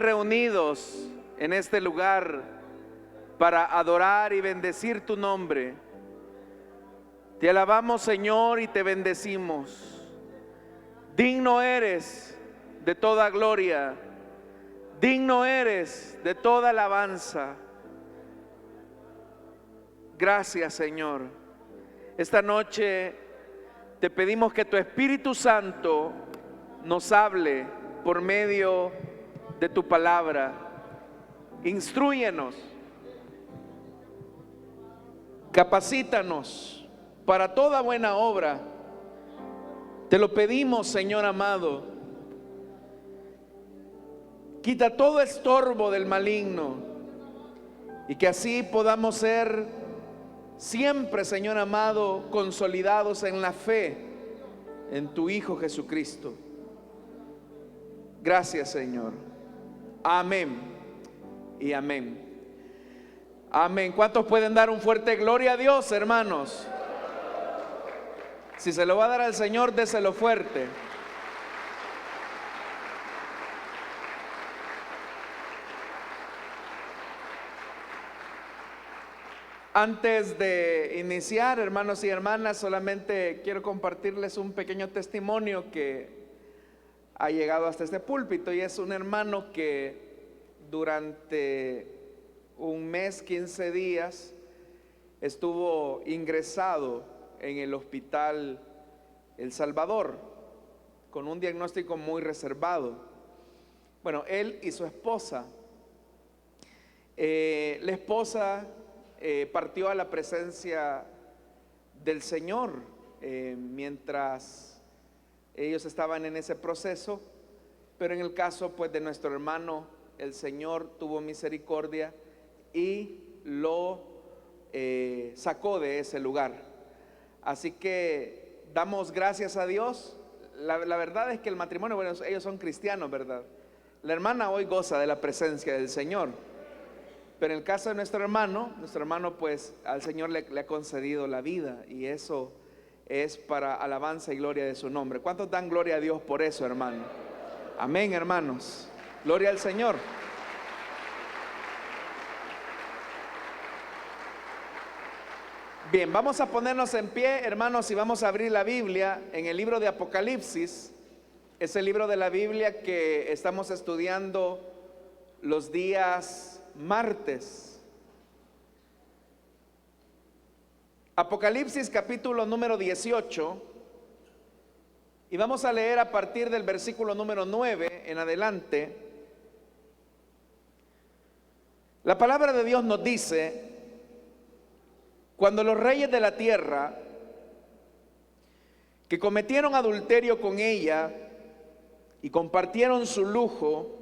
reunidos en este lugar para adorar y bendecir tu nombre. Te alabamos, Señor, y te bendecimos. Digno eres de toda gloria, digno eres de toda alabanza. Gracias, Señor. Esta noche te pedimos que tu Espíritu Santo nos hable por medio de tu palabra. Instrúyenos, capacítanos para toda buena obra. Te lo pedimos, Señor amado. Quita todo estorbo del maligno y que así podamos ser siempre, Señor amado, consolidados en la fe en tu Hijo Jesucristo. Gracias, Señor. Amén y amén. Amén. ¿Cuántos pueden dar un fuerte gloria a Dios, hermanos? Si se lo va a dar al Señor, déselo fuerte. Antes de iniciar, hermanos y hermanas, solamente quiero compartirles un pequeño testimonio que ha llegado hasta este púlpito, y es un hermano que durante un mes, 15 días, estuvo ingresado en el hospital El Salvador con un diagnóstico muy reservado. Bueno, él y su esposa. La esposa partió a la presencia del Señor mientras ellos estaban en ese proceso, pero en el caso pues de nuestro hermano, el Señor tuvo misericordia y lo sacó de ese lugar. Así que damos gracias a Dios. La verdad es que el matrimonio, bueno, ellos son cristianos, ¿verdad? La hermana hoy goza de la presencia del Señor, pero en el caso de nuestro hermano pues al Señor le ha concedido la vida, y eso es para alabanza y gloria de su nombre. ¿Cuántos dan gloria a Dios por eso, hermano? Amén, hermanos. Gloria al Señor. Bien, vamos a ponernos en pie, hermanos, y vamos a abrir la Biblia en el libro de Apocalipsis. Es el libro de la Biblia que estamos estudiando los días martes. Apocalipsis capítulo número 18, y vamos a leer a partir del versículo número 9 en adelante. La palabra de Dios nos dice: cuando los reyes de la tierra que cometieron adulterio con ella y compartieron su lujo,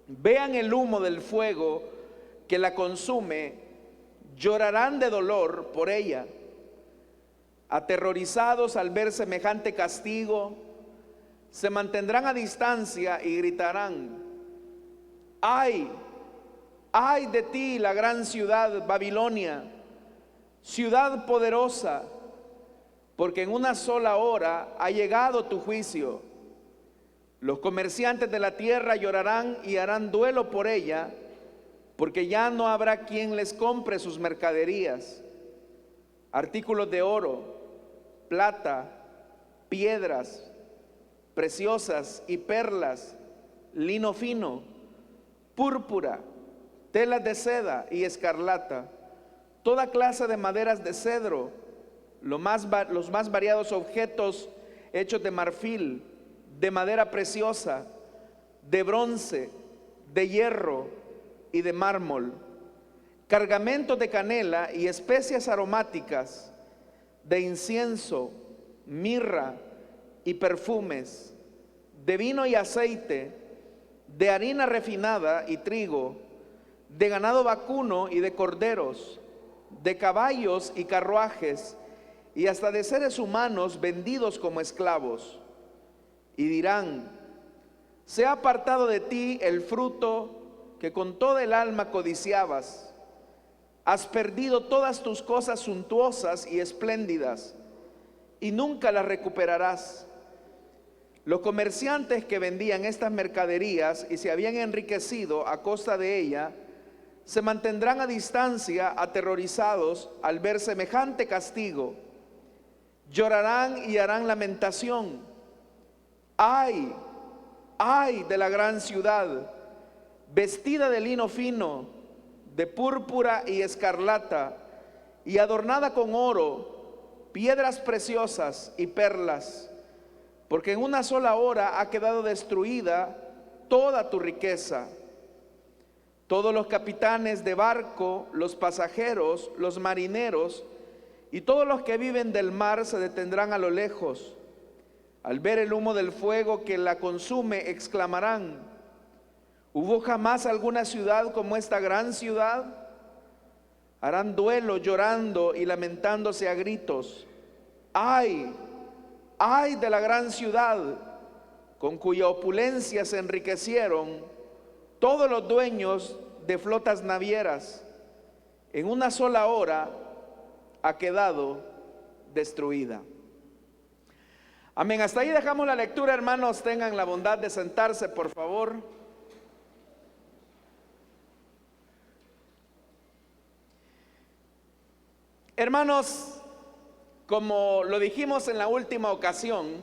vean el humo del fuego que la consume, llorarán de dolor por ella. Aterrorizados al ver semejante castigo, se mantendrán a distancia y gritarán: ¡ay! ¡Ay de ti, la gran ciudad Babilonia, ciudad poderosa! Porque en una sola hora ha llegado tu juicio. Los comerciantes de la tierra llorarán y harán duelo por ella, porque ya no habrá quien les compre sus mercaderías, artículos de oro, plata, piedras preciosas y perlas, lino fino, púrpura, telas de seda y escarlata, toda clase de maderas de cedro, los más variados objetos hechos de marfil, de madera preciosa, de bronce, de hierro y de mármol, cargamentos de canela y especias aromáticas, de incienso, mirra y perfumes, de vino y aceite, de harina refinada y trigo, de ganado vacuno y de corderos, de caballos y carruajes, y hasta de seres humanos vendidos como esclavos. Y dirán: se ha apartado de ti el fruto que con toda el alma codiciabas. Has perdido todas tus cosas suntuosas y espléndidas, y nunca las recuperarás. Los comerciantes que vendían estas mercaderías y se habían enriquecido a costa de ella, se mantendrán a distancia, aterrorizados al ver semejante castigo. Llorarán y harán lamentación. ¡Ay! ¡Ay de la gran ciudad, vestida de lino fino, de púrpura y escarlata, y adornada con oro, piedras preciosas y perlas! Porque en una sola hora ha quedado destruida toda tu riqueza. Todos los capitanes de barco, los pasajeros, los marineros y todos los que viven del mar se detendrán a lo lejos. Al ver el humo del fuego que la consume, exclamarán: ¿hubo jamás alguna ciudad como esta gran ciudad? Harán duelo llorando y lamentándose a gritos. ¡Ay! ¡Ay de la gran ciudad, con cuya opulencia se enriquecieron todos los dueños de flotas navieras! En una sola hora ha quedado destruida. Amén. Hasta ahí dejamos la lectura, hermanos. Tengan la bondad de sentarse, por favor. Hermanos, como lo dijimos en la última ocasión,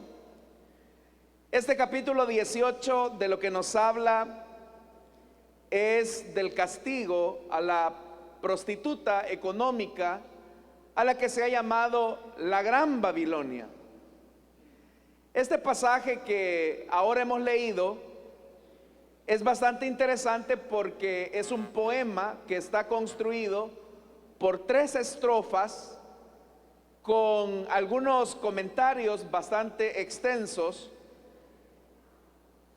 este capítulo 18 de lo que nos habla es del castigo a la prostituta económica, a la que se ha llamado la Gran Babilonia. Este pasaje que ahora hemos leído es bastante interesante porque es un poema que está construido por 3 estrofas con algunos comentarios bastante extensos,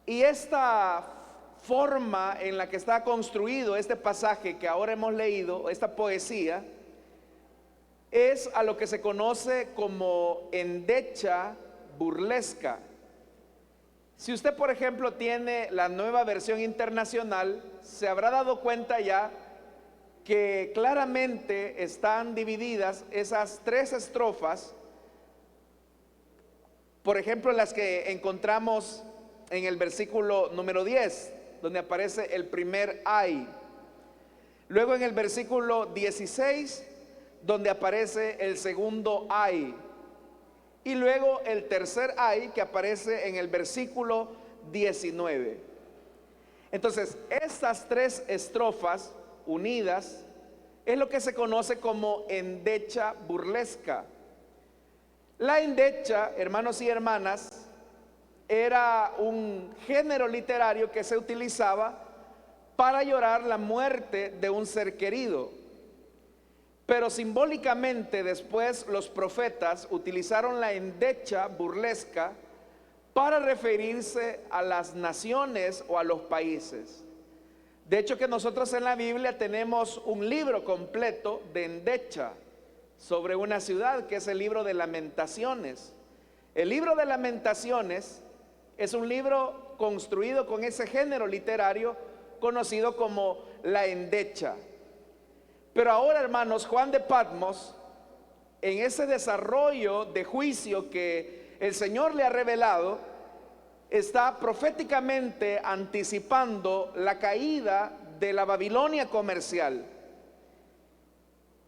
y esta forma en la que está construido este pasaje que ahora hemos leído, esta poesía, es a lo que se conoce como endecha burlesca. Si usted, por ejemplo, tiene la Nueva Versión Internacional, se habrá dado cuenta ya que claramente están divididas esas 3 estrofas. Por ejemplo, las que encontramos en el versículo número 10, donde aparece el primer ay. Luego en el versículo 16, donde aparece el segundo ay. Y luego el tercer ay, que aparece en el versículo 19. Entonces, estas 3 estrofas unidas es lo que se conoce como endecha burlesca. La endecha, hermanos y hermanas, era un género literario que se utilizaba para llorar la muerte de un ser querido. Pero simbólicamente después los profetas utilizaron la endecha burlesca para referirse a las naciones o a los países. De hecho, que nosotros en la Biblia tenemos un libro completo de endecha sobre una ciudad, que es el libro de Lamentaciones. El libro de Lamentaciones es un libro construido con ese género literario conocido como la endecha. Pero ahora, hermanos, Juan de Patmos, en ese desarrollo de juicio que el Señor le ha revelado, está proféticamente anticipando la caída de la Babilonia comercial.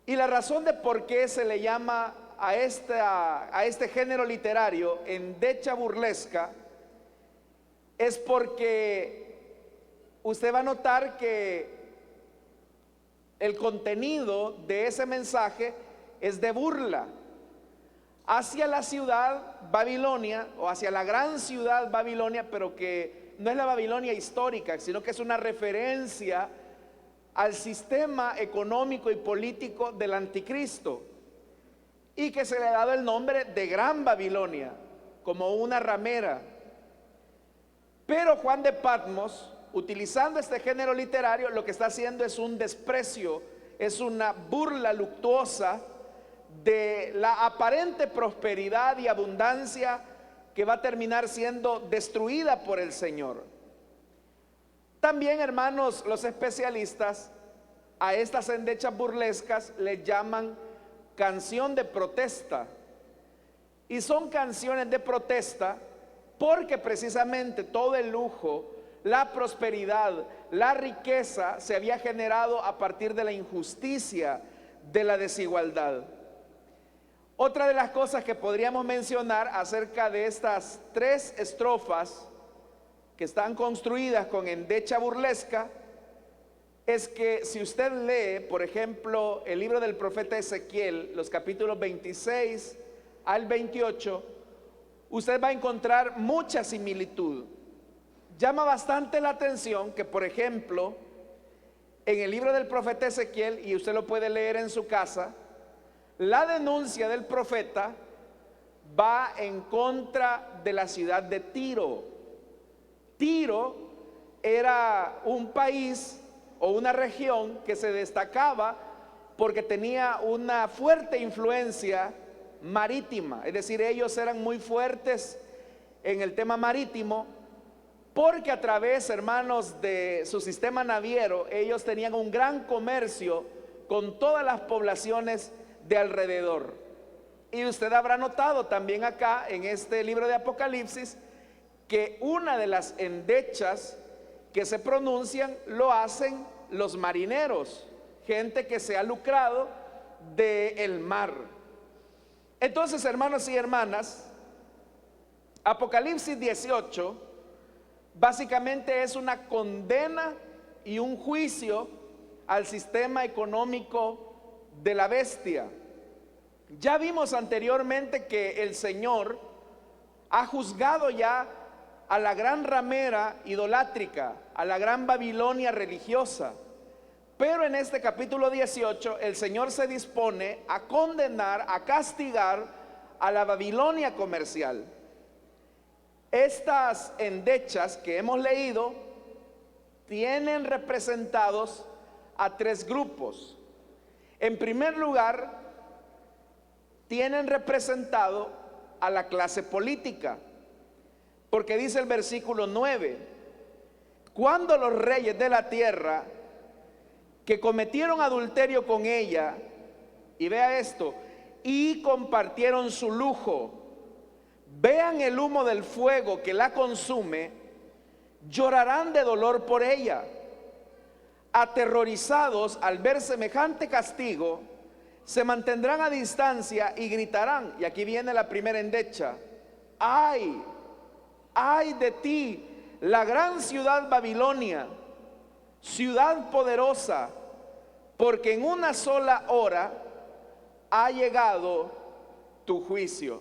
Y la razón de por qué se le llama a este género literario endecha burlesca es porque usted va a notar que el contenido de ese mensaje es de burla hacia la ciudad Babilonia, o hacia la gran ciudad Babilonia, pero que no es la Babilonia histórica, sino que es una referencia al sistema económico y político del anticristo, y que se le ha dado el nombre de Gran Babilonia, como una ramera. Pero Juan de Patmos, utilizando este género literario, lo que está haciendo es un desprecio, es una burla luctuosa de la aparente prosperidad y abundancia que va a terminar siendo destruida por el Señor. También, hermanos, los especialistas a estas endechas burlescas les llaman canción de protesta, y son canciones de protesta porque precisamente todo el lujo, la prosperidad, la riqueza se había generado a partir de la injusticia, de la desigualdad. Otra de las cosas que podríamos mencionar acerca de estas 3 estrofas que están construidas con endecha burlesca es que si usted lee, por ejemplo, el libro del profeta Ezequiel, los capítulos 26 al 28, usted va a encontrar mucha similitud. Llama bastante la atención que, por ejemplo, en el libro del profeta Ezequiel, y usted lo puede leer en su casa, la denuncia del profeta va en contra de la ciudad de Tiro. Tiro era un país o una región que se destacaba porque tenía una fuerte influencia marítima, es decir, ellos eran muy fuertes en el tema marítimo, porque a través, hermanos, de su sistema naviero, ellos tenían un gran comercio con todas las poblaciones de alrededor. Y usted habrá notado también acá en este libro de Apocalipsis que una de las endechas que se pronuncian lo hacen los marineros, gente que se ha lucrado del mar. Entonces, hermanos y hermanas, Apocalipsis 18 básicamente es una condena y un juicio al sistema económico de la bestia. Ya vimos anteriormente que el Señor ha juzgado ya a la gran ramera idolátrica, a la gran Babilonia religiosa. Pero en este capítulo 18 el Señor se dispone a condenar, a castigar a la Babilonia comercial. Estas endechas que hemos leído tienen representados a 3 grupos. En primer lugar, tienen representado a la clase política, porque dice el versículo 9: cuando los reyes de la tierra que cometieron adulterio con ella, y vea esto, y compartieron su lujo, vean el humo del fuego que la consume, llorarán de dolor por ella. Aterrorizados al ver semejante castigo, se mantendrán a distancia y gritarán. Y aquí viene la primera endecha: ay, ay de ti, la gran ciudad Babilonia, ciudad poderosa, porque en una sola hora ha llegado tu juicio.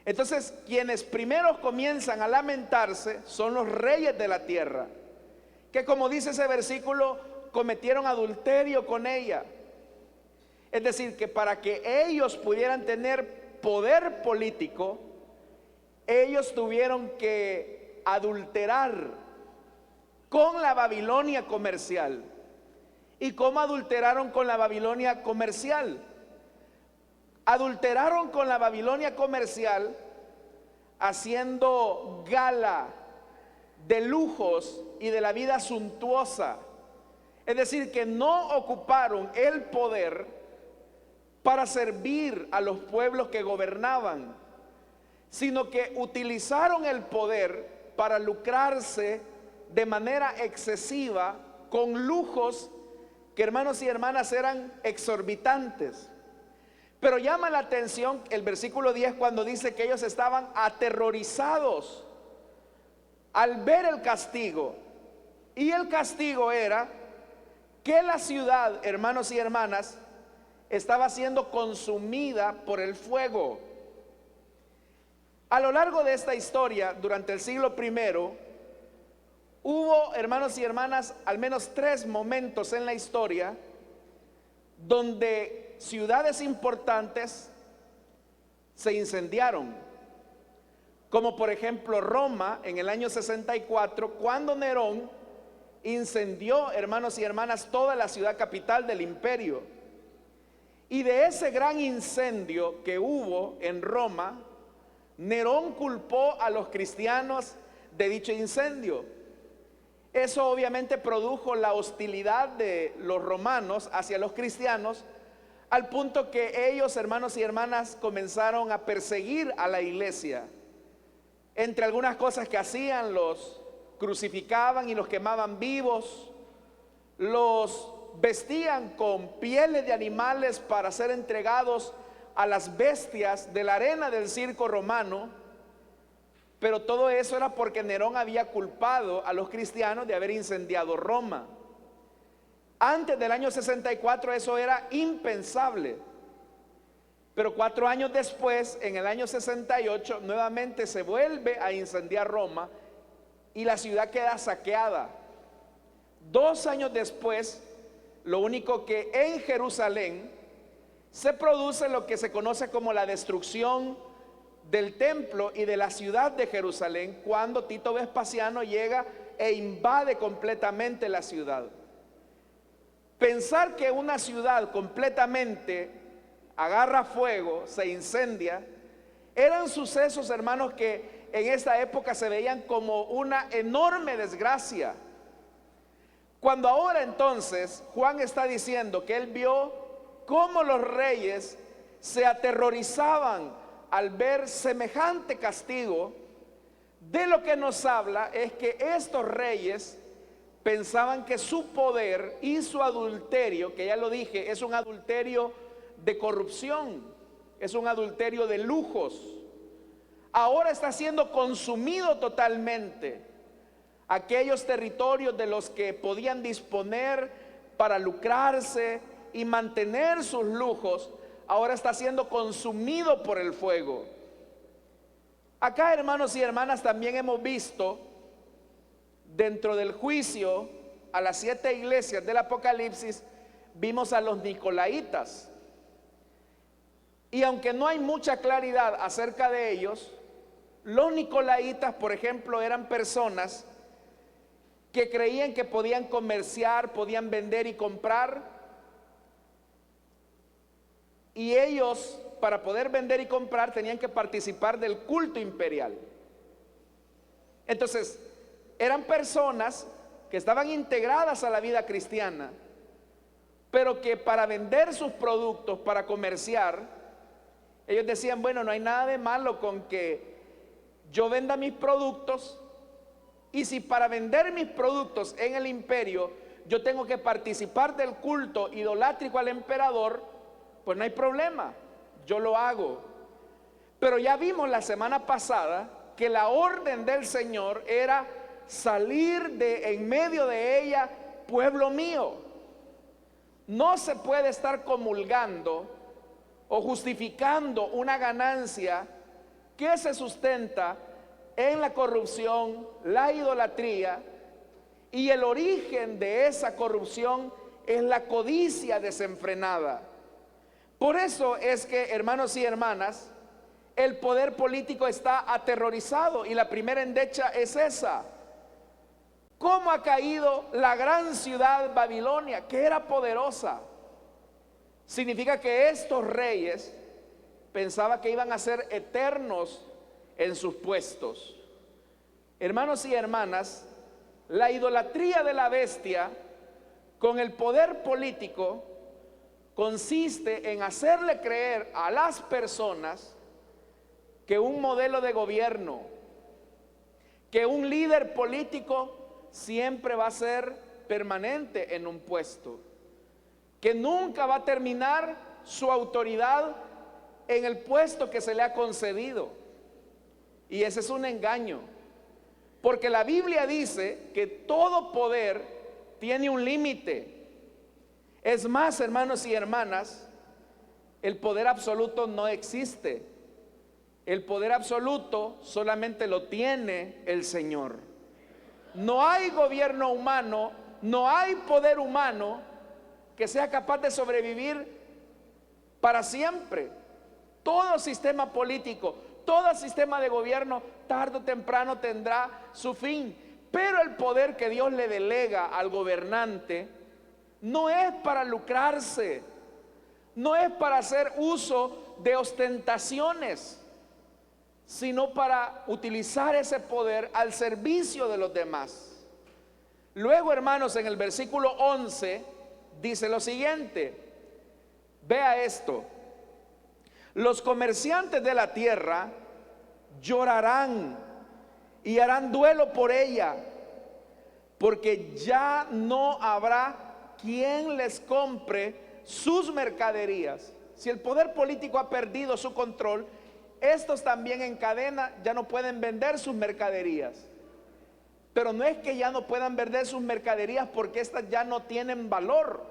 Entonces, quienes primero comienzan a lamentarse son los reyes de la tierra, que, como dice ese versículo, cometieron adulterio con ella. Es decir, que para que ellos pudieran tener poder político, ellos tuvieron que adulterar con la Babilonia comercial. ¿Y cómo adulteraron con la Babilonia comercial? Adulteraron con la Babilonia comercial haciendo gala de lujos y de la vida suntuosa. Es decir, que no ocuparon el poder para servir a los pueblos que gobernaban, sino que utilizaron el poder para lucrarse de manera excesiva con lujos que, hermanos y hermanas, eran exorbitantes. Pero llama la atención el versículo 10 cuando dice que ellos estaban aterrorizados al ver el castigo. Y el castigo era que la ciudad, hermanos y hermanas, estaba siendo consumida por el fuego. A lo largo de esta historia, durante el siglo I, hubo, hermanos y hermanas, al menos 3 momentos en la historia donde ciudades importantes se incendiaron, como por ejemplo Roma en el año 64, cuando Nerón incendió, hermanos y hermanas, toda la ciudad capital del imperio. Y de ese gran incendio que hubo en Roma, Nerón culpó a los cristianos de dicho incendio. Eso obviamente produjo la hostilidad de los romanos hacia los cristianos, al punto que ellos, hermanos y hermanas, comenzaron a perseguir a la iglesia. Entre algunas cosas que hacían, los crucificaban y los quemaban vivos, los vestían con pieles de animales para ser entregados a las bestias de la arena del circo romano. Pero todo eso era porque Nerón había culpado a los cristianos de haber incendiado Roma. Antes del año 64 eso era impensable. Pero 4 años después, en el año 68, nuevamente se vuelve a incendiar Roma y la ciudad queda saqueada. 2 años después, lo único que en Jerusalén se produce lo que se conoce como la destrucción del templo y de la ciudad de Jerusalén, cuando Tito Vespasiano llega e invade completamente la ciudad. Pensar que una ciudad completamente agarra fuego, se incendia, eran sucesos, hermanos, que en esta época se veían como una enorme desgracia. Cuando ahora entonces Juan está diciendo que él vio cómo los reyes se aterrorizaban al ver semejante castigo, de lo que nos habla es que estos reyes pensaban que su poder y su adulterio, que ya lo dije, es un adulterio de corrupción, es un adulterio de lujos, ahora está siendo consumido totalmente. Aquellos territorios de los que podían disponer para lucrarse y mantener sus lujos, ahora está siendo consumido por el fuego. Acá, hermanos y hermanas, también hemos visto dentro del juicio a las 7 iglesias del Apocalipsis, vimos a los nicolaitas. Y aunque no hay mucha claridad acerca de ellos, los nicolaitas, por ejemplo, eran personas que creían que podían comerciar, podían vender y comprar. Y ellos, para poder vender y comprar, tenían que participar del culto imperial. Entonces, eran personas que estaban integradas a la vida cristiana, pero que para vender sus productos, para comerciar, ellos decían, bueno, no hay nada de malo con que yo venda mis productos, y si para vender mis productos en el imperio yo tengo que participar del culto idolátrico al emperador, pues no hay problema, yo lo hago. Pero ya vimos la semana pasada que la orden del Señor era salir de en medio de ella, pueblo mío. No se puede estar comulgando o justificando una ganancia que se sustenta en la corrupción, la idolatría, y el origen de esa corrupción es la codicia desenfrenada. Por eso es que, hermanos y hermanas, el poder político está aterrorizado, y la primera endecha es esa. ¿Cómo ha caído la gran ciudad Babilonia, que era poderosa? Significa que estos reyes pensaban que iban a ser eternos en sus puestos. Hermanos y hermanas, la idolatría de la bestia con el poder político consiste en hacerle creer a las personas que un modelo de gobierno, que un líder político siempre va a ser permanente en un puesto, que nunca va a terminar su autoridad en el puesto que se le ha concedido. Y ese es un engaño, porque la Biblia dice que todo poder tiene un límite. Es más, hermanos y hermanas, el poder absoluto no existe. El poder absoluto solamente lo tiene el Señor. No hay gobierno humano, no hay poder humano que sea capaz de sobrevivir para siempre. Todo sistema político, todo sistema de gobierno, tarde o temprano tendrá su fin. Pero el poder que Dios le delega al gobernante no es para lucrarse, no es para hacer uso de ostentaciones, sino para utilizar ese poder al servicio de los demás. Luego, hermanos, en el versículo 11 dice lo siguiente: vea esto: los comerciantes de la tierra llorarán y harán duelo por ella, porque ya no habrá quien les compre sus mercaderías. Si el poder político ha perdido su control, estos también en cadena ya no pueden vender sus mercaderías. Pero no es que ya no puedan vender sus mercaderías porque estas ya no tienen valor,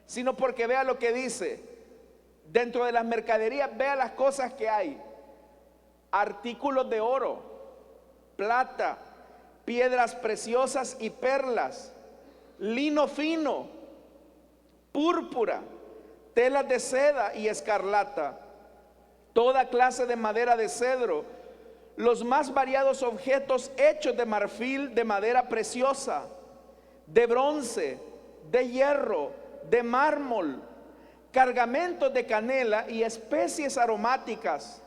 sino porque vea lo que dice. Dentro de las mercaderías, vea las cosas que hay: artículos de oro, plata, piedras preciosas y perlas, lino fino, púrpura, telas de seda y escarlata, toda clase de madera de cedro, los más variados objetos hechos de marfil, de madera preciosa, de bronce, de hierro, de mármol, cargamentos de canela y especies aromáticas,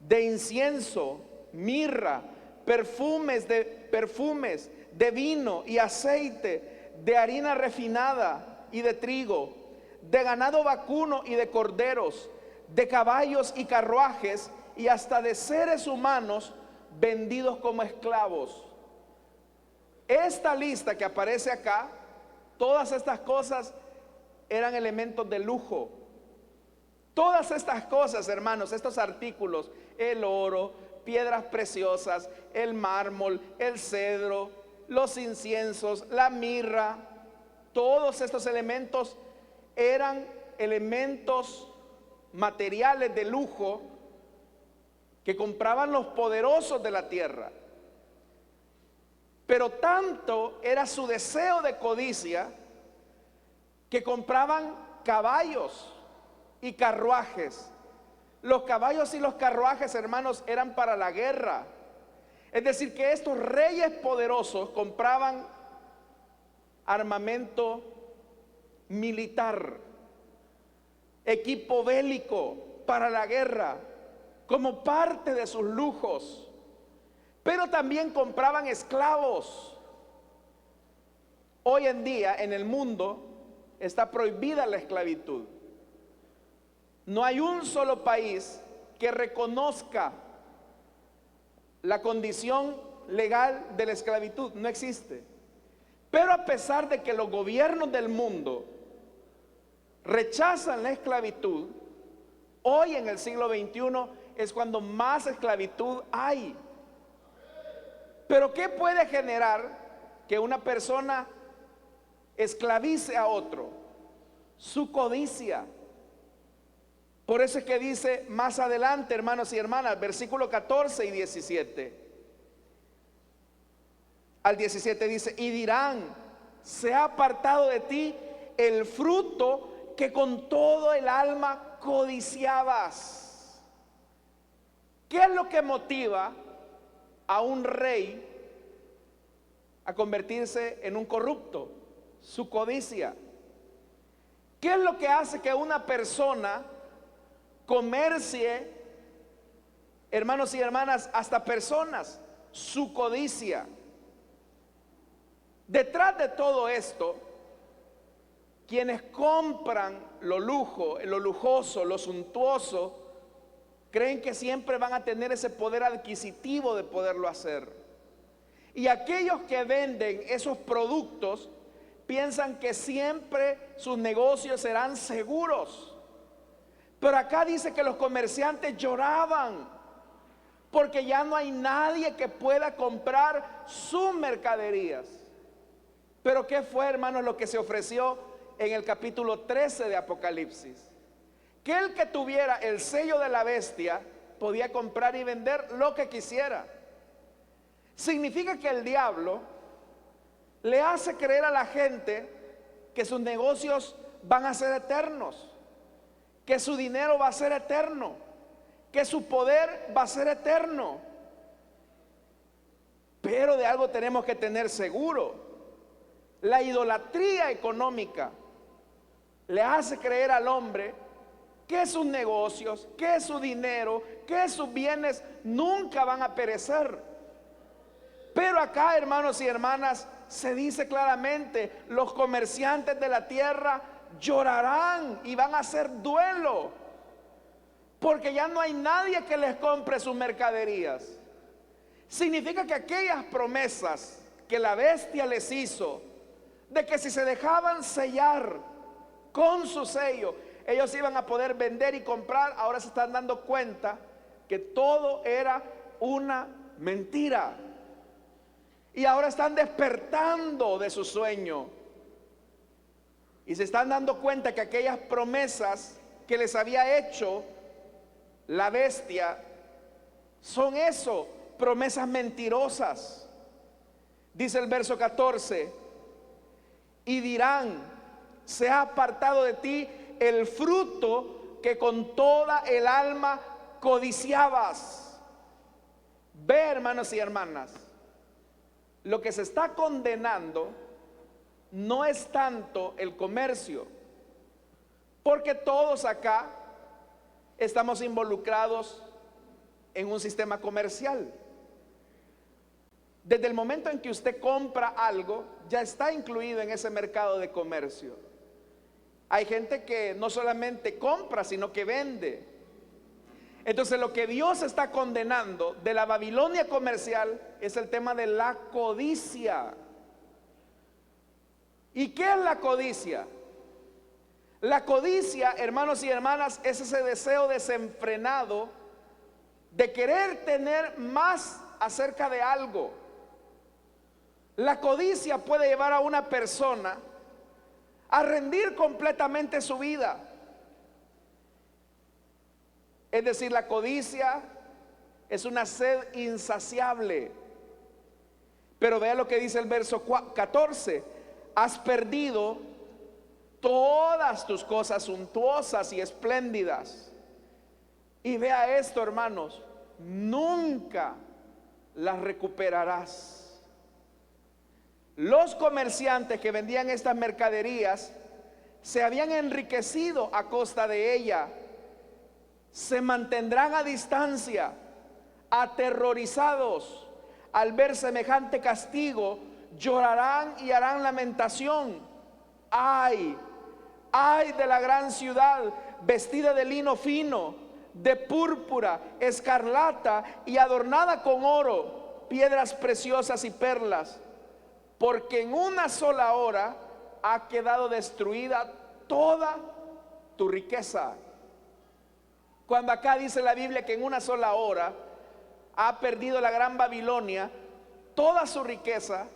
de incienso, mirra, perfumes de vino y aceite, de harina refinada y de trigo, de ganado vacuno y de corderos, de caballos y carruajes, y hasta de seres humanos vendidos como esclavos. Esta lista que aparece acá, todas estas cosas eran elementos de lujo. Todas estas cosas, hermanos, estos artículos, el oro, piedras preciosas, el mármol, el cedro, los inciensos, la mirra, todos estos elementos eran elementos materiales de lujo que compraban los poderosos de la tierra. Pero tanto era su deseo de codicia que compraban caballos y carruajes. Los caballos y los carruajes, hermanos, eran para la guerra. Es decir, que estos reyes poderosos compraban armamento militar, equipo bélico para la guerra, como parte de sus lujos. Pero también compraban esclavos. Hoy en día en el mundo está prohibida la esclavitud. No hay un solo país que reconozca la condición legal de la esclavitud, no existe. Pero a pesar de que los gobiernos del mundo rechazan la esclavitud, hoy en el siglo XXI es cuando más esclavitud hay. Pero ¿qué puede generar que una persona esclavice a otro? Su codicia. Por eso es que dice más adelante, hermanos y hermanas, versículo 14 y 17. Al 17 dice: y dirán, se ha apartado de ti el fruto que con todo el alma codiciabas. ¿Qué es lo que motiva a un rey a convertirse en un corrupto? Su codicia. ¿Qué es lo que hace que una persona comercie, hermanos y hermanas, hasta personas? Su codicia. Detrás de todo esto, quienes compran lo lujoso, lo suntuoso, creen que siempre van a tener ese poder adquisitivo de poderlo hacer. Y aquellos que venden esos productos piensan que siempre sus negocios serán seguros. Pero acá dice que los comerciantes lloraban porque ya no hay nadie que pueda comprar sus mercaderías. Pero ¿qué fue, hermanos, lo que se ofreció en el capítulo 13 de Apocalipsis? Que el que tuviera el sello de la bestia podía comprar y vender lo que quisiera. Significa que el diablo le hace creer a la gente que sus negocios van a ser eternos, que su dinero va a ser eterno, que su poder va a ser eterno. Pero de algo tenemos que tener seguro: la idolatría económica le hace creer al hombre que sus negocios, que su dinero, que sus bienes nunca van a perecer. Pero acá, hermanos y hermanas, se dice claramente: los comerciantes de la tierra llorarán y van a hacer duelo, porque ya no hay nadie que les compre sus mercaderías. Significa que aquellas promesas que la bestia les hizo, de que si se dejaban sellar con su sello, ellos iban a poder vender y comprar, ahora se están dando cuenta que todo era una mentira. Y ahora están despertando de su sueño. Y se están dando cuenta que aquellas promesas que les había hecho la bestia son eso, promesas mentirosas. Dice el verso 14: y dirán, se ha apartado de ti el fruto que con toda el alma codiciabas. Ve, hermanos y hermanas, lo que se está condenando no es tanto el comercio, porque todos acá estamos involucrados en un sistema comercial. Desde el momento en que usted compra algo, ya está incluido en ese mercado de comercio. Hay gente que no solamente compra, sino que vende. Entonces, lo que Dios está condenando de la Babilonia comercial es el tema de la codicia. ¿Y qué es la codicia? La codicia, hermanos y hermanas, es ese deseo desenfrenado de querer tener más acerca de algo. La codicia puede llevar a una persona a rendir completamente su vida. Es decir, la codicia es una sed insaciable. Pero vea lo que dice el verso 14: has perdido todas tus cosas suntuosas y espléndidas. Y vea esto, hermanos, nunca las recuperarás. Los comerciantes que vendían estas mercaderías se habían enriquecido a costa de ella. Se mantendrán a distancia, aterrorizados al ver semejante castigo. Llorarán y harán lamentación. Ay, ay de la gran ciudad, vestida de lino fino, de púrpura, escarlata y adornada con oro, piedras preciosas y perlas, porque en una sola hora ha quedado destruida toda tu riqueza. Cuando acá dice la Biblia que en una sola hora ha perdido la gran Babilonia toda su riqueza,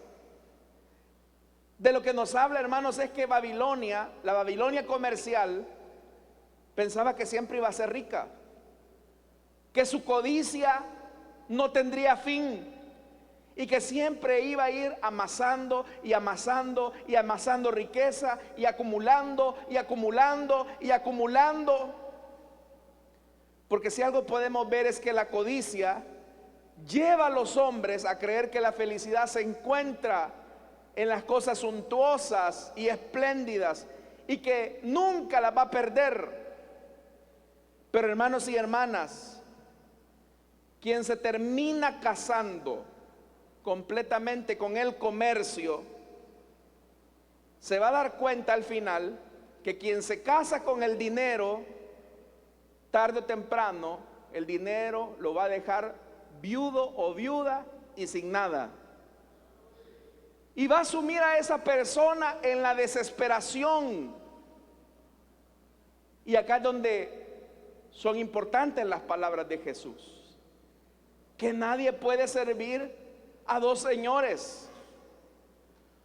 de lo que nos habla, hermanos, es que Babilonia, la Babilonia comercial, pensaba que siempre iba a ser rica, que su codicia no tendría fin y que siempre iba a ir amasando y amasando y amasando riqueza y acumulando y acumulando y acumulando. Porque si algo podemos ver es que la codicia lleva a los hombres a creer que la felicidad se encuentra en las cosas suntuosas y espléndidas y que nunca las va a perder. Pero hermanos y hermanas, quien se termina casando completamente con el comercio, se va a dar cuenta al final que quien se casa con el dinero, tarde o temprano, el dinero lo va a dejar viudo o viuda y sin nada. Y va a sumir a esa persona en la desesperación. Y acá es donde son importantes las palabras de Jesús, que nadie puede servir a dos señores.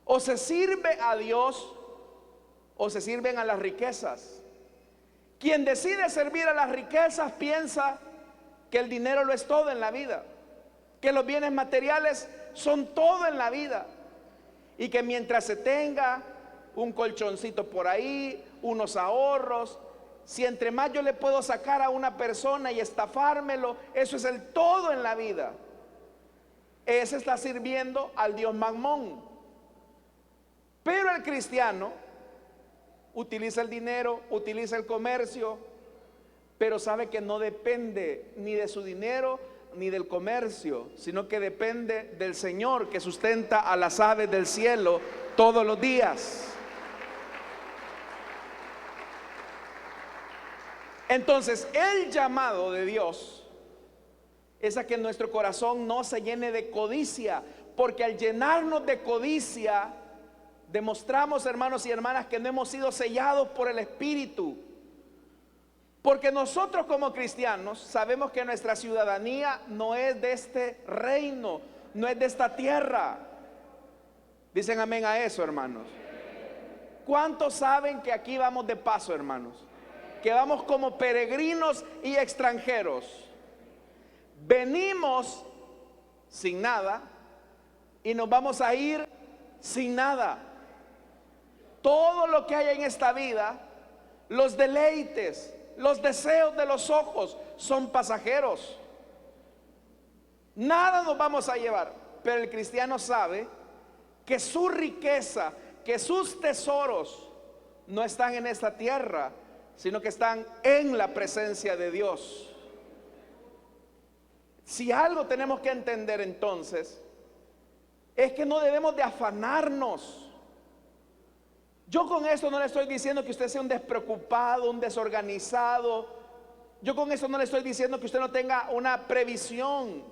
O se sirve a Dios o se sirven a las riquezas. Quien decide servir a las riquezas piensa que el dinero lo es todo en la vida, que los bienes materiales son todo en la vida, y que mientras se tenga un colchoncito por ahí, unos ahorros, si entre más yo le puedo sacar a una persona y estafármelo, eso es el todo en la vida. Ese está sirviendo al Dios Mamón. Pero el cristiano utiliza el dinero, utiliza el comercio, pero sabe que no depende ni de su dinero ni del comercio, sino que depende del Señor que sustenta a las aves del cielo todos los días. Entonces, el llamado de Dios es a que nuestro corazón no se llene de codicia, porque al llenarnos de codicia, demostramos, hermanos y hermanas, que no hemos sido sellados por el Espíritu. Porque nosotros como cristianos sabemos que nuestra ciudadanía no es de este reino, no es de esta tierra. Dicen amén a eso, hermanos. ¿Cuántos saben que aquí vamos de paso, hermanos? Que vamos como peregrinos y extranjeros. Venimos sin nada y nos vamos a ir sin nada. Todo lo que hay en esta vida, los deleites, los deseos de los ojos, son pasajeros. Nada nos vamos a llevar, pero el cristiano sabe que su riqueza, que sus tesoros no están en esta tierra, sino que están en la presencia de Dios. Si algo tenemos que entender entonces, es que no debemos de afanarnos. Yo con esto no le estoy diciendo que usted sea un despreocupado, un desorganizado. Yo con eso no le estoy diciendo que usted no tenga una previsión.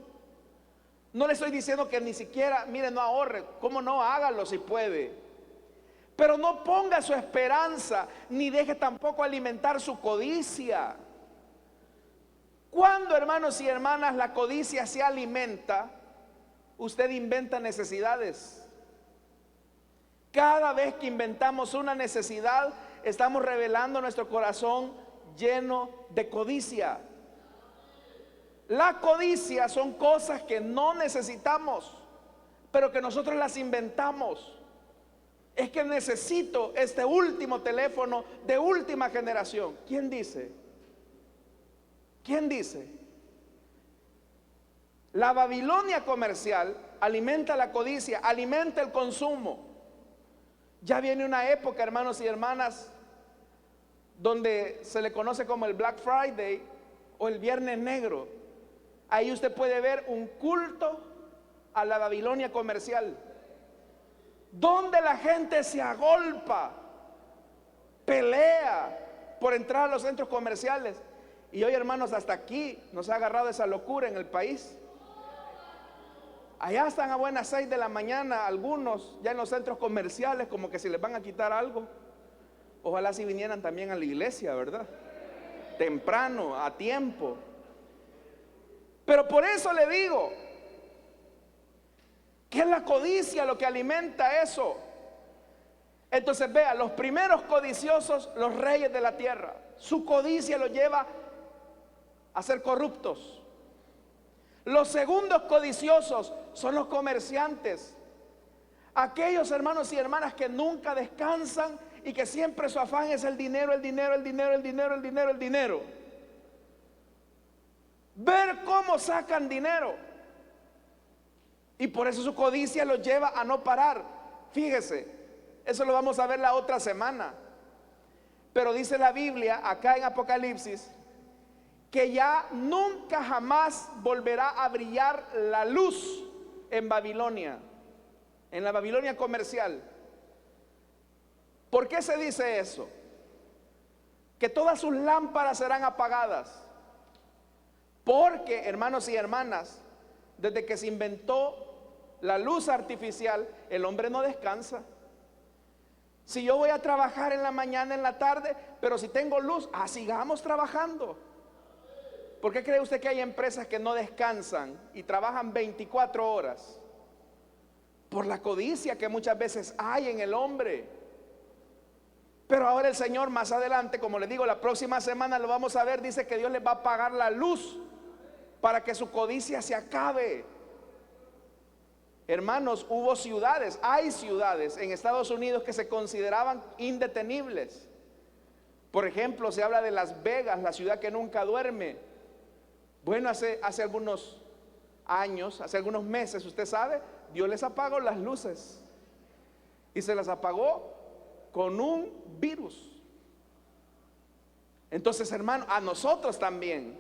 No le estoy diciendo que ni siquiera, mire, no ahorre. ¿Cómo no? Hágalo si puede. Pero no ponga su esperanza, ni deje tampoco alimentar su codicia. Cuando, hermanos y hermanas, la codicia se alimenta, usted inventa necesidades. Cada vez que inventamos una necesidad, estamos revelando nuestro corazón lleno de codicia. La codicia son cosas que no necesitamos, pero que nosotros las inventamos. Es que necesito este último teléfono de última generación. ¿Quién dice? ¿Quién dice? La Babilonia comercial alimenta la codicia, alimenta el consumo. Ya viene una época, hermanos y hermanas, donde se le conoce como el Black Friday o el Viernes Negro. Ahí usted puede ver un culto a la Babilonia comercial, donde la gente se agolpa, pelea por entrar a los centros comerciales. Y hoy, hermanos, hasta aquí nos ha agarrado esa locura en el país. Allá están a buenas 6 de la mañana algunos ya en los centros comerciales, como que si les van a quitar algo. Ojalá si vinieran también a la iglesia, ¿verdad? Temprano, a tiempo. Pero por eso le digo que es la codicia lo que alimenta eso. Entonces vea, los primeros codiciosos, los reyes de la tierra, su codicia los lleva a ser corruptos. Los segundos codiciosos son los comerciantes, aquellos hermanos y hermanas que nunca descansan y que siempre su afán es el dinero, el dinero, el dinero, el dinero, el dinero, el dinero. Ver cómo sacan dinero. Y por eso su codicia los lleva a no parar. Fíjese, eso lo vamos a ver la otra semana. Pero dice la Biblia acá en Apocalipsis que ya nunca jamás volverá a brillar la luz en Babilonia, en la Babilonia comercial. ¿Por qué se dice eso? Que todas sus lámparas serán apagadas. Porque, hermanos y hermanas, desde que se inventó la luz artificial, el hombre no descansa. Si yo voy a trabajar en la mañana, en la tarde, pero si tengo luz, sigamos trabajando. ¿Por qué cree usted que hay empresas que no descansan y trabajan 24 horas? Por la codicia que muchas veces hay en el hombre. Pero ahora el Señor más adelante, como le digo, la próxima semana lo vamos a ver, dice que Dios les va a apagar la luz para que su codicia se acabe. Hermanos, hubo ciudades, hay ciudades en Estados Unidos que se consideraban indetenibles. Por ejemplo, se habla de Las Vegas, la ciudad que nunca duerme. Bueno, hace algunos años, hace algunos meses, usted sabe, Dios les apagó las luces. Y se las apagó con un virus. Entonces, hermano, a nosotros también.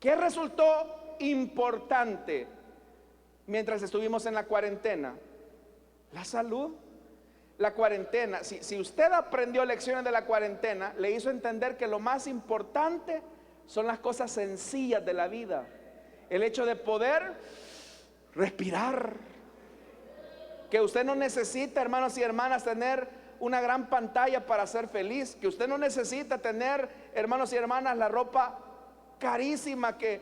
¿Qué resultó importante mientras estuvimos en la cuarentena? La salud. La cuarentena, si usted aprendió lecciones de la cuarentena, le hizo entender que lo más importante son las cosas sencillas de la vida. El hecho de poder respirar. Que usted no necesita, hermanos y hermanas, tener una gran pantalla para ser feliz. Que usted no necesita tener, hermanos y hermanas, la ropa carísima que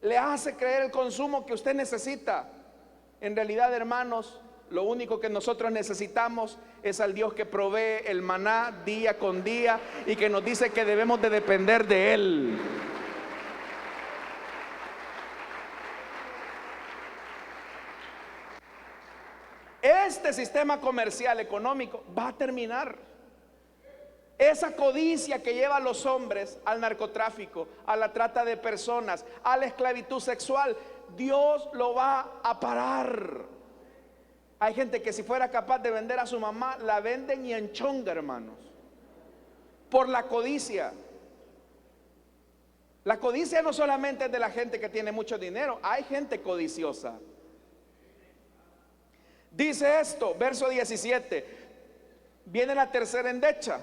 le hace creer el consumo que usted necesita. En realidad, hermanos, lo único que nosotros necesitamos es al Dios que provee el maná día con día y que nos dice que debemos de depender de Él. Este sistema comercial económico va a terminar. Esa codicia que lleva a los hombres al narcotráfico, a la trata de personas, a la esclavitud sexual, Dios lo va a parar. Hay gente que si fuera capaz de vender a su mamá, la venden y en chonga, hermanos, por la codicia. La codicia no solamente es de la gente que tiene mucho dinero, hay gente codiciosa. Dice esto, verso 17, viene la tercera endecha.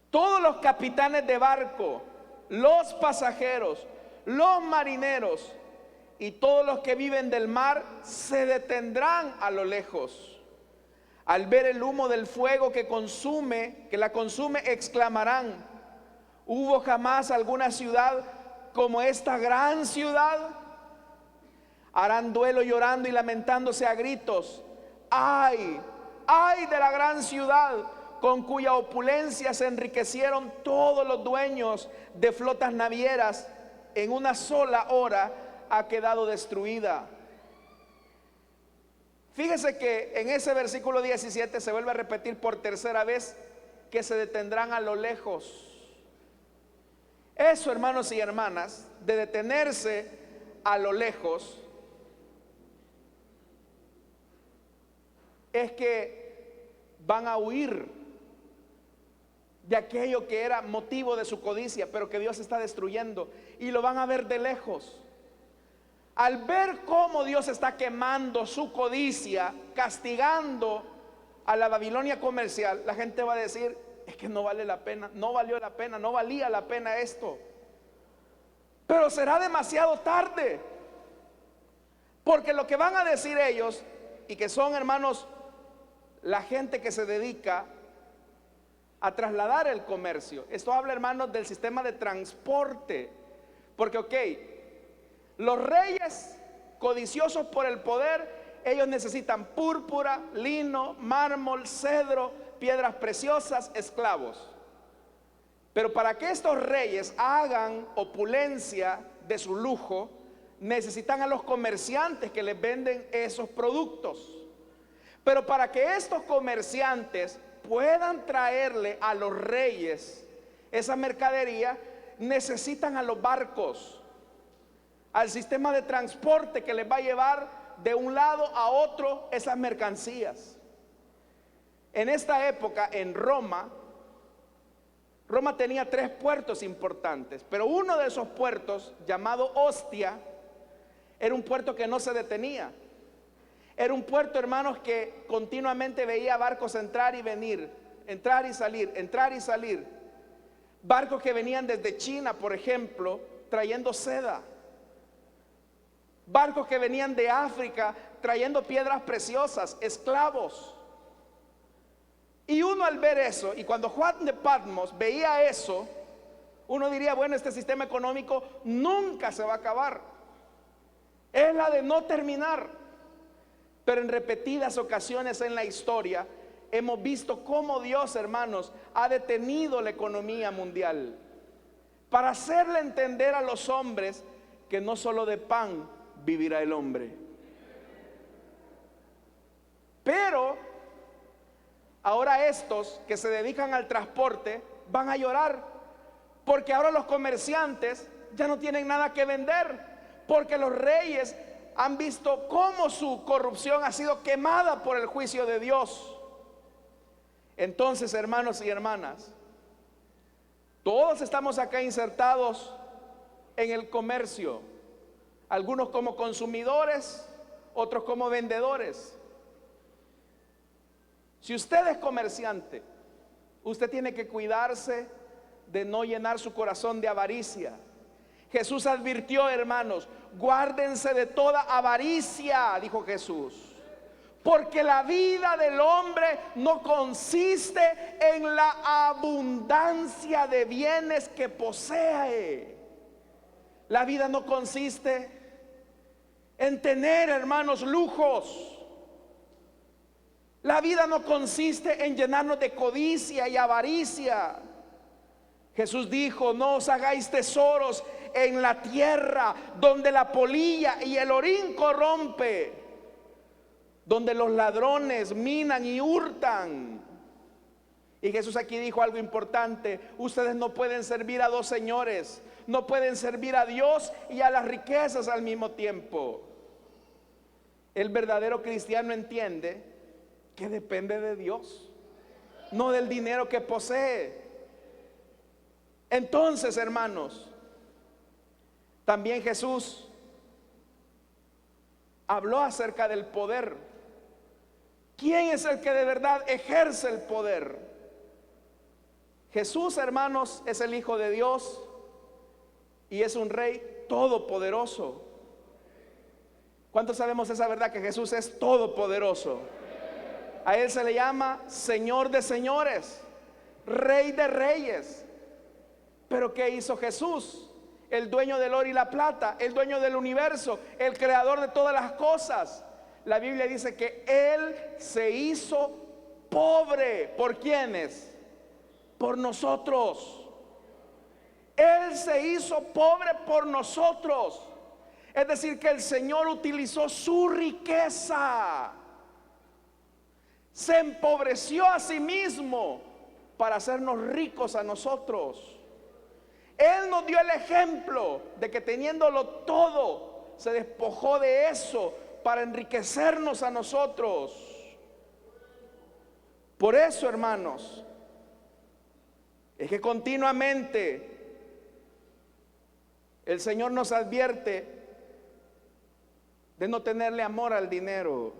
Todos los capitanes de barco, los pasajeros, los marineros y todos los que viven del mar se detendrán a lo lejos. Al ver el humo del fuego que la consume, exclamarán: ¿hubo jamás alguna ciudad como esta gran ciudad? Harán duelo llorando y lamentándose a gritos. ¡Ay! ¡Ay de la gran ciudad, con cuya opulencia se enriquecieron todos los dueños de flotas navieras! En una sola hora ha quedado destruida. Fíjese que en ese versículo 17 se vuelve a repetir por tercera vez que se detendrán a lo lejos. Eso, hermanos y hermanas, de detenerse a lo lejos, es que van a huir de aquello que era motivo de su codicia, pero que Dios está destruyendo, y lo van a ver de lejos. Al ver cómo Dios está quemando su codicia, castigando a la Babilonia comercial, la gente va a decir: es que no vale la pena, no valió la pena, no valía la pena esto. Pero será demasiado tarde, porque lo que van a decir ellos, y que son, hermanos, la gente que se dedica a trasladar el comercio. Esto habla, hermanos, del sistema de transporte. Porque, los reyes codiciosos por el poder, ellos necesitan púrpura, lino, mármol, cedro, piedras preciosas, esclavos. Pero para que estos reyes hagan opulencia de su lujo, necesitan a los comerciantes que les venden esos productos. Pero para que estos comerciantes puedan traerle a los reyes esa mercadería, necesitan a los barcos, al sistema de transporte que les va a llevar de un lado a otro esas mercancías. En esta época, en Roma tenía 3 puertos importantes, pero uno de esos puertos, llamado Ostia, era un puerto que no se detenía. Era un puerto, hermanos, que continuamente veía barcos entrar y venir, entrar y salir, entrar y salir. Barcos que venían desde China, por ejemplo, trayendo seda. Barcos que venían de África trayendo piedras preciosas, esclavos. Y uno al ver eso, y cuando Juan de Patmos veía eso, uno diría: bueno, este sistema económico nunca se va a acabar. Es la de no terminar. Pero en repetidas ocasiones en la historia hemos visto cómo Dios, hermanos, ha detenido la economía mundial para hacerle entender a los hombres que no solo de pan vivirá el hombre. Pero ahora estos que se dedican al transporte van a llorar, porque ahora los comerciantes ya no tienen nada que vender, porque los reyes han visto cómo su corrupción ha sido quemada por el juicio de Dios. Entonces, hermanos y hermanas, todos estamos acá insertados en el comercio, algunos como consumidores, otros como vendedores. Si usted es comerciante, usted tiene que cuidarse de no llenar su corazón de avaricia Jesús advirtió, hermanos, guárdense de toda avaricia, dijo Jesús. Porque la vida del hombre no consiste en la abundancia de bienes que posee. La vida no consiste en tener, hermanos, lujos. La vida no consiste en llenarnos de codicia y avaricia. Jesús dijo: no os hagáis tesoros en la tierra, donde la polilla y el orín corrompe, donde los ladrones minan y hurtan. Y Jesús aquí dijo algo importante: ustedes no pueden servir a dos señores, no pueden servir a Dios y a las riquezas al mismo tiempo. El verdadero cristiano entiende que depende de Dios, no del dinero que posee. Entonces, hermanos, también Jesús habló acerca del poder. ¿Quién es el que de verdad ejerce el poder? Jesús, hermanos, es el Hijo de Dios y es un Rey todopoderoso. ¿Cuántos sabemos esa verdad, que Jesús es todopoderoso? A Él se le llama Señor de señores, Rey de reyes. Pero ¿qué hizo Jesús? El dueño del oro y la plata, el dueño del universo, el creador de todas las cosas. La Biblia dice que Él se hizo pobre. ¿Por quiénes? Por nosotros. Él se hizo pobre por nosotros. Es decir, que el Señor utilizó su riqueza, se empobreció a sí mismo para hacernos ricos a nosotros. Él nos dio el ejemplo de que teniéndolo todo, se despojó de eso para enriquecernos a nosotros. Por eso, hermanos, es que continuamente el Señor nos advierte de no tenerle amor al dinero.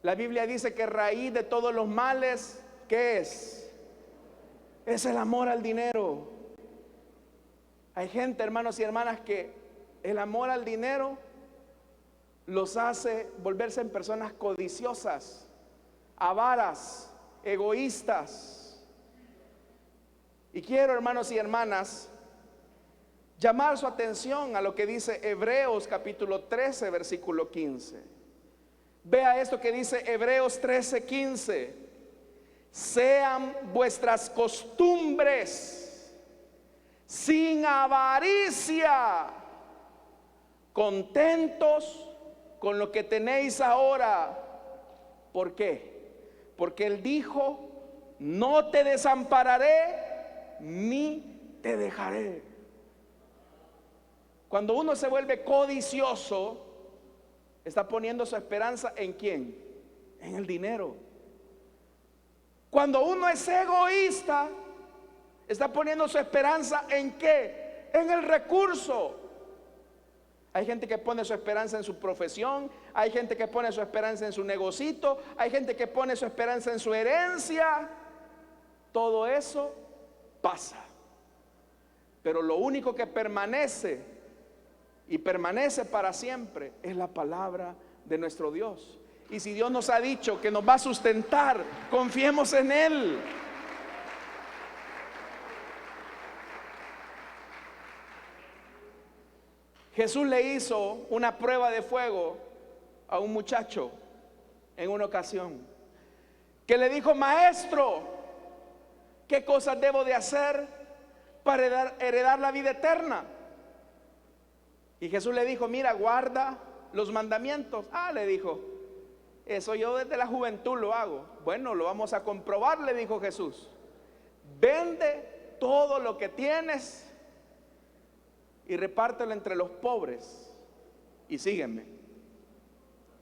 La Biblia dice que raíz de todos los males, ¿qué es? Es el amor al dinero. Hay gente, hermanos y hermanas, que el amor al dinero los hace volverse en personas codiciosas, avaras, egoístas. Y quiero, hermanos y hermanas, llamar su atención a lo que dice Hebreos capítulo 13, versículo 15. Vea esto que dice Hebreos 13, 15. Sean vuestras costumbres sin avaricia, contentos con lo que tenéis ahora. ¿Por qué? Porque Él dijo: no te desampararé ni te dejaré. Cuando uno se vuelve codicioso, está poniendo su esperanza ¿en quién? En el dinero. Cuando uno es egoísta, está poniendo su esperanza ¿en qué? En el recurso. Hay gente que pone su esperanza en su profesión, hay gente que pone su esperanza en su negocito, hay gente que pone su esperanza en su herencia. Todo eso pasa, pero lo único que permanece y permanece para siempre es la palabra de nuestro Dios. Y si Dios nos ha dicho que nos va a sustentar, confiemos en Él. Jesús le hizo una prueba de fuego a un muchacho en una ocasión, que le dijo: maestro, ¿qué cosas debo de hacer para heredar la vida eterna? Y Jesús le dijo: mira, guarda los mandamientos. Le dijo: eso yo desde la juventud lo hago. Bueno, lo vamos a comprobar, le dijo Jesús. Vende todo lo que tienes y repártelo entre los pobres y sígueme.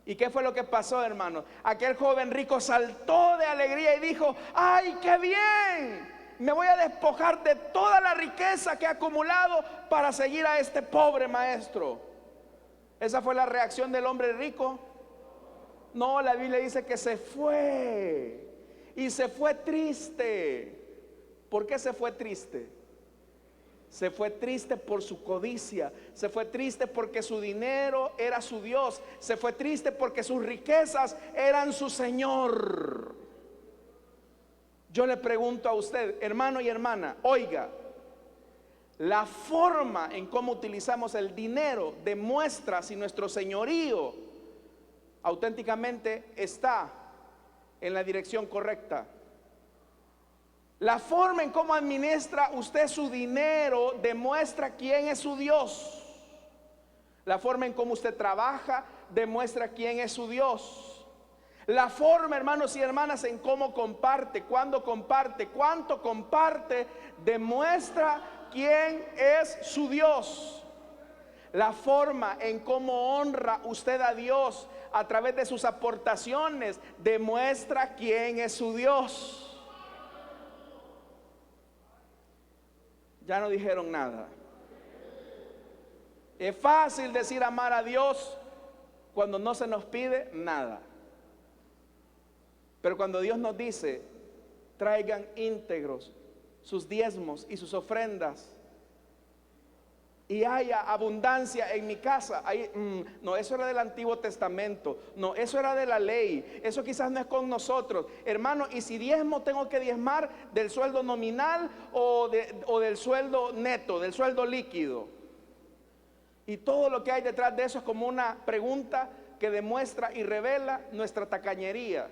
¿Y qué fue lo que pasó, hermano? Aquel joven rico saltó de alegría y dijo: ¡ay, qué bien! Me voy a despojar de toda la riqueza que he acumulado para seguir a este pobre maestro. ¿Esa fue la reacción del hombre rico? No, la Biblia dice que se fue. Y se fue triste. ¿Por qué se fue triste? Se fue triste por su codicia, se fue triste porque su dinero era su Dios, se fue triste porque sus riquezas eran su Señor. Yo le pregunto a usted, hermano y hermana, oiga, la forma en cómo utilizamos el dinero demuestra si nuestro señorío auténticamente está en la dirección correcta. La forma en cómo administra usted su dinero demuestra quién es su Dios. La forma en cómo usted trabaja demuestra quién es su Dios. La forma, hermanos y hermanas, en cómo comparte, cuándo comparte, cuánto comparte, demuestra quién es su Dios. La forma en cómo honra usted a Dios a través de sus aportaciones demuestra quién es su Dios. Ya no dijeron nada. Es fácil decir amar a Dios cuando no se nos pide nada. Pero cuando Dios nos dice, traigan íntegros sus diezmos y sus ofrendas, y haya abundancia en mi casa, no, eso era del Antiguo Testamento, no, eso era de la ley, eso quizás no es con nosotros, hermano. Y si diezmo, tengo que diezmar del sueldo nominal o del sueldo neto, del sueldo líquido. Y todo lo que hay detrás de eso es como una pregunta que demuestra y revela nuestra tacañería.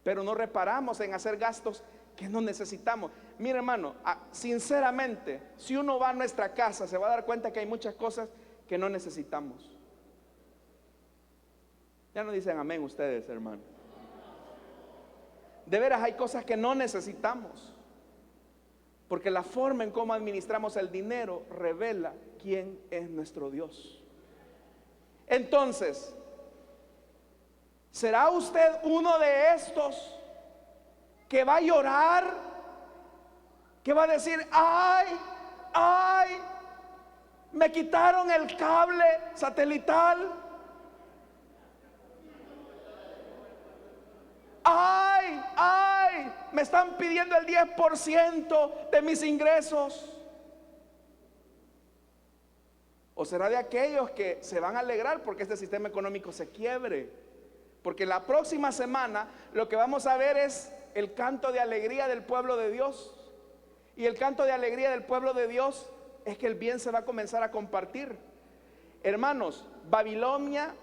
Pero no reparamos en hacer gastos que no necesitamos. Mire, hermano, sinceramente, si uno va a nuestra casa, se va a dar cuenta que hay muchas cosas que no necesitamos. Ya no dicen amén ustedes, hermano. De veras hay cosas que no necesitamos, porque la forma en cómo administramos el dinero revela quién es nuestro Dios. Entonces, ¿será usted uno de estos que va a llorar, que va a decir, ay, me quitaron el cable satelital, ay, me están pidiendo el 10% de mis ingresos? ¿O será de aquellos que se van a alegrar porque este sistema económico se quiebre? Porque la próxima semana lo que vamos a ver es el canto de alegría del pueblo de Dios. Y el canto de alegría del pueblo de Dios es que el bien se va a comenzar a compartir. Hermanos, Babilonia,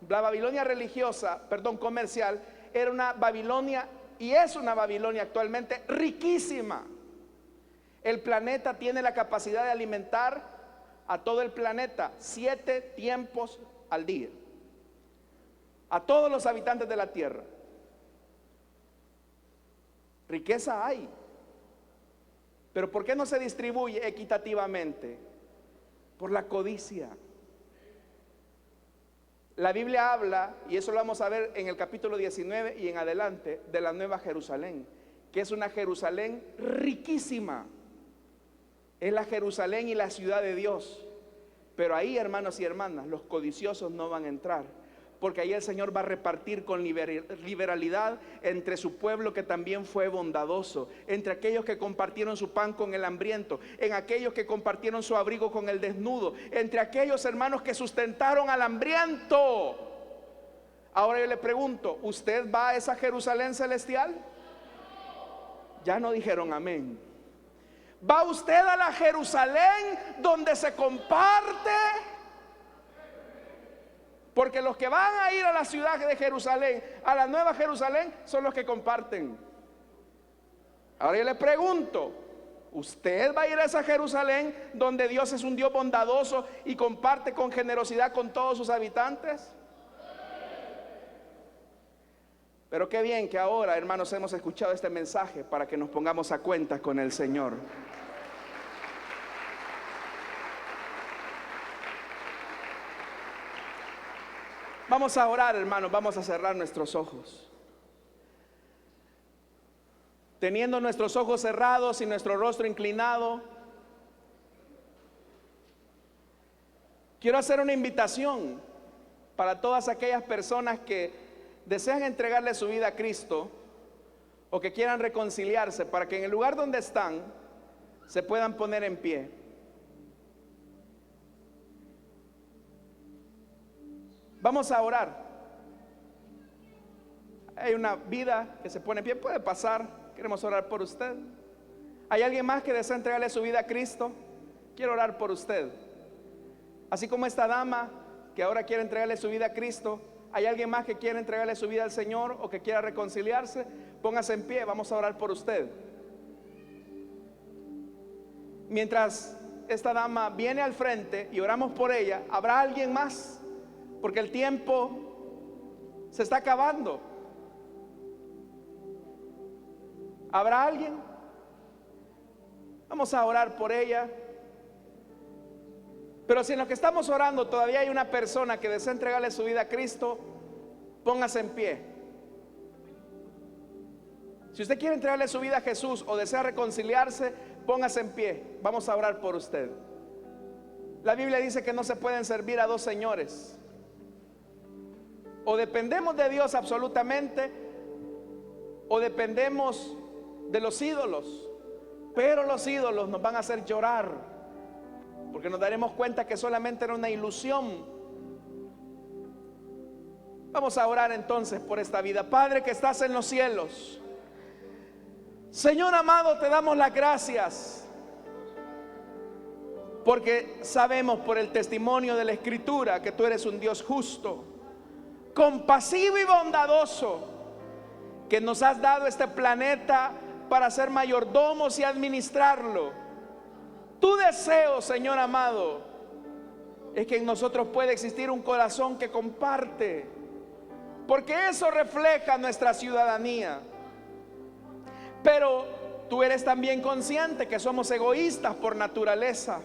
la Babilonia religiosa, comercial, era una Babilonia y es una Babilonia actualmente riquísima. El planeta tiene la capacidad de alimentar a todo el planeta 7 tiempos al día, a todos los habitantes de la tierra. Riqueza hay, pero ¿por qué no se distribuye equitativamente? Por la codicia. La Biblia habla, y eso lo vamos a ver en el capítulo 19 y en adelante, de la Nueva Jerusalén, que es una Jerusalén riquísima. Es la Jerusalén y la ciudad de Dios. Pero ahí, hermanos y hermanas, los codiciosos no van a entrar, porque ahí el Señor va a repartir con liberalidad entre su pueblo que también fue bondadoso, entre aquellos que compartieron su pan con el hambriento, en aquellos que compartieron su abrigo con el desnudo, entre aquellos hermanos que sustentaron al hambriento. Ahora yo le pregunto, ¿usted va a esa Jerusalén celestial? Ya no dijeron amén. ¿Va usted a la Jerusalén donde se comparte? Porque los que van a ir a la ciudad de Jerusalén, a la Nueva Jerusalén, son los que comparten. Ahora yo le pregunto, ¿usted va a ir a esa Jerusalén donde Dios es un Dios bondadoso y comparte con generosidad con todos sus habitantes? Pero qué bien que ahora, hermanos, hemos escuchado este mensaje para que nos pongamos a cuentas con el Señor. Vamos a orar, hermanos, vamos a cerrar nuestros ojos. Teniendo nuestros ojos cerrados y nuestro rostro inclinado, quiero hacer una invitación para todas aquellas personas que desean entregarle su vida a Cristo, o que quieran reconciliarse, para que en el lugar donde están se puedan poner en pie. Vamos a orar. Hay una vida que se pone en pie, puede pasar. Queremos orar por usted. ¿Hay alguien más que desea entregarle su vida a Cristo? Quiero orar por usted. Así como esta dama que ahora quiere entregarle su vida a Cristo, ¿hay alguien más que quiere entregarle su vida al Señor o que quiera reconciliarse? Póngase en pie, vamos a orar por usted. Mientras esta dama viene al frente y oramos por ella, ¿habrá alguien más? Porque el tiempo se está acabando. ¿Habrá alguien? Vamos a orar por ella. Pero si en lo que estamos orando todavía hay una persona que desea entregarle su vida a Cristo, póngase en pie. Si usted quiere entregarle su vida a Jesús o desea reconciliarse, póngase en pie. Vamos a orar por usted. La Biblia dice que no se pueden servir a dos señores. O dependemos de Dios absolutamente, o dependemos de los ídolos. Pero los ídolos nos van a hacer llorar, porque nos daremos cuenta que solamente era una ilusión. Vamos a orar entonces por esta vida. Padre que estás en los cielos, Señor amado, te damos las gracias, porque sabemos por el testimonio de la Escritura que tú eres un Dios justo, compasivo y bondadoso, que nos has dado este planeta para ser mayordomos y administrarlo. Tu deseo, Señor amado, es que en nosotros pueda existir un corazón que comparte, porque eso refleja nuestra ciudadanía. Pero tú eres también consciente que somos egoístas por naturaleza,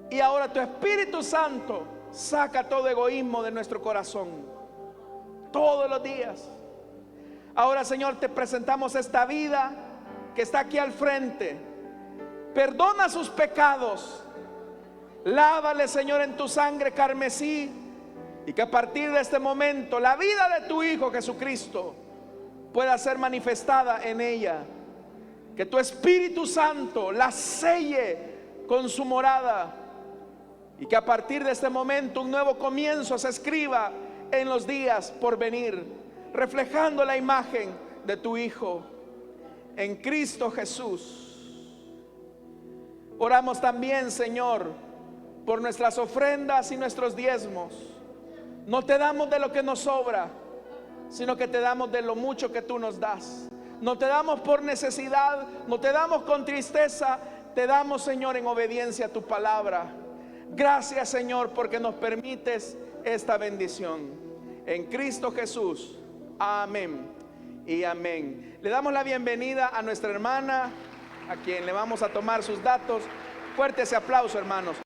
y ahora tu Espíritu Santo saca todo egoísmo de nuestro corazón todos los días. Ahora, Señor, te presentamos esta vida que está aquí al frente. Perdona sus pecados, lávale, Señor, en tu sangre carmesí, y que a partir de este momento la vida de tu Hijo Jesucristo pueda ser manifestada en ella. Que tu Espíritu Santo la selle con su morada, y que a partir de este momento un nuevo comienzo se escriba en los días por venir, reflejando la imagen de tu Hijo en Cristo Jesús. Oramos también, Señor, por nuestras ofrendas y nuestros diezmos. No te damos de lo que nos sobra, sino que te damos de lo mucho que tú nos das. No te damos por necesidad, no te damos con tristeza, te damos, Señor, en obediencia a tu palabra. Gracias, Señor, porque nos permites esta bendición. En Cristo Jesús. Amén y amén. Le damos la bienvenida a nuestra hermana, a quien le vamos a tomar sus datos. Fuerte ese aplauso, hermanos.